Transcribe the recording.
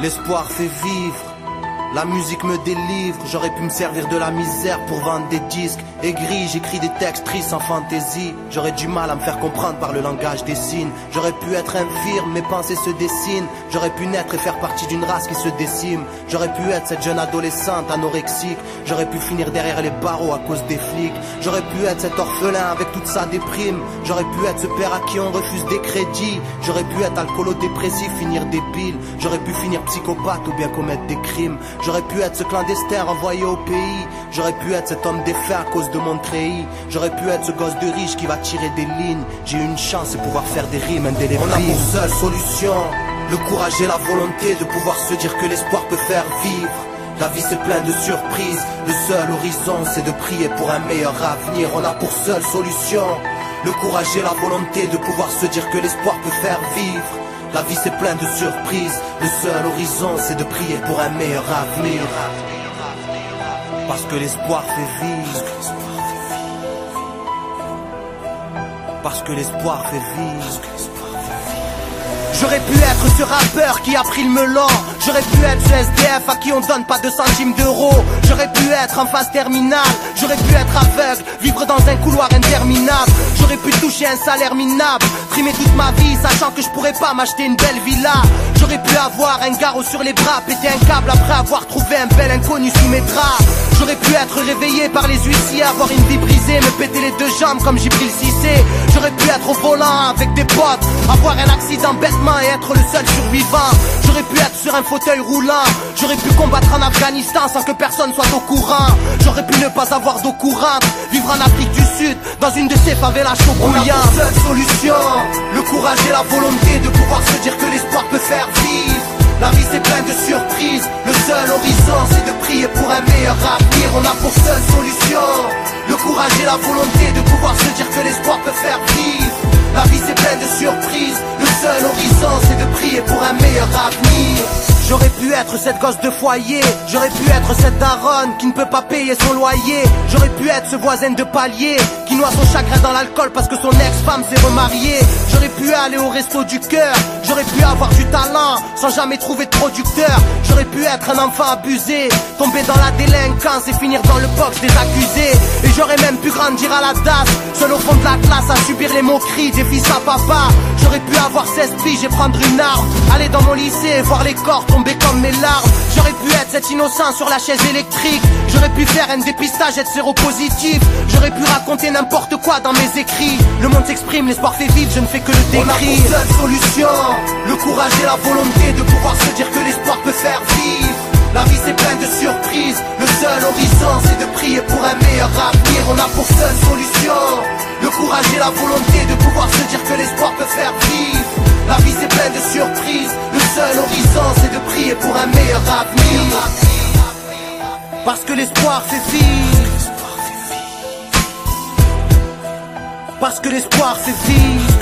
L'espoir fait vivre, la musique me délivre. J'aurais pu me servir de la misère pour vendre des disques. Aigri, j'écris des textes tristes en fantaisie. J'aurais du mal à me faire comprendre par le langage des signes. J'aurais pu être infirme, mes pensées se dessinent. J'aurais pu naître et faire partie d'une race qui se décime. J'aurais pu être cette jeune adolescente anorexique. J'aurais pu finir derrière les barreaux à cause des flics. J'aurais pu être cet orphelin avec toute sa déprime. J'aurais pu être ce père à qui on refuse des crédits. J'aurais pu être alcoolo-dépressif, finir débile. J'aurais pu finir psychopathe ou bien commettre des crimes. J'aurais pu être ce clandestin renvoyé au pays. J'aurais pu être cet homme défait à cause de mon treillis. J'aurais pu être ce gosse de riche qui va tirer des lignes. J'ai eu une chance de pouvoir faire des rimes indélébiles. On a pour seule solution le courage et la volonté de pouvoir se dire que l'espoir peut faire vivre. La vie c'est plein de surprises. Le seul horizon c'est de prier pour un meilleur avenir. On a pour seule solution le courage et la volonté de pouvoir se dire que l'espoir peut faire vivre. La vie c'est plein de surprises. Le seul horizon c'est de prier pour un meilleur avenir. Parce que l'espoir fait vivre. Parce que l'espoir fait vivre. J'aurais pu être ce rappeur qui a pris le melon. J'aurais pu être ce SDF à qui on donne pas 2 centimes d'euros. J'aurais pu être en phase terminale. J'aurais pu être aveugle, vivre dans un couloir interminable. J'aurais pu toucher un salaire minable, trimer toute ma vie sachant que je pourrais pas m'acheter une belle villa. J'aurais pu avoir un garrot sur les bras, péter un câble après avoir trouvé un bel inconnu sous mes draps. J'aurais pu être réveillé par les huissiers, avoir une vie brisée, me péter les 2 jambes comme Djibril Cissé. J'aurais pu être au volant avec des potes, avoir un accident bêtement et être le seul survivant. J'aurais pu être sur un fauteuil roulant. J'aurais pu combattre en Afghanistan sans que personne soit au courant. J'aurais pu ne pas avoir d'eau courante, vivre en Afrique du Sud dans une de ces favelas chaud bouillant. On a pour seule solution le courage et la volonté de pouvoir se dire que l'espoir peut faire vivre. La vie c'est plein de surprises. Le seul horizon c'est de prier pour un meilleur avenir. On a pour seule solution le courage et la volonté de pouvoir se dire que l'espoir peut faire vivre. La vie c'est plein de surprises. Le seul horizon c'est de prier pour un meilleur avenir. J'aurais pu être cette gosse de foyer. J'aurais pu être cette daronne qui ne peut pas payer son loyer. J'aurais pu être ce voisin de palier qui noie son chagrin dans l'alcool parce que son ex-femme s'est remariée. J'aurais pu aller au resto du cœur. J'aurais pu avoir du talent sans jamais trouver de producteur. J'aurais pu être un enfant abusé, tomber dans la délinquance et finir dans le box des accusés. Et j'aurais même pu grandir à la DAS, seul au fond de la classe à subir les moqueries des fils à papa. J'aurais pu avoir 16 piges et prendre une arme, aller dans mon lycée et voir les corps tomber comme mes larmes. J'aurais pu être cet innocent sur la chaise électrique. J'aurais pu faire un dépistage, être séropositif. J'aurais pu raconter n'importe quoi dans mes écrits. Le monde s'exprime, l'espoir fait vivre, je ne fais que le décrire. On a pour seule solution le courage et la volonté de pouvoir se dire que l'espoir peut faire vivre. La vie c'est plein de surprises. Le seul horizon c'est de prier pour un meilleur avenir. On a pour seule solution le courage et la volonté de pouvoir se dire que l'espoir peut faire vivre. La vie c'est plein de surprises. Le seul horizon c'est de prier pour un meilleur avenir. Parce que l'espoir fait vivre. Parce que l'espoir fait vivre.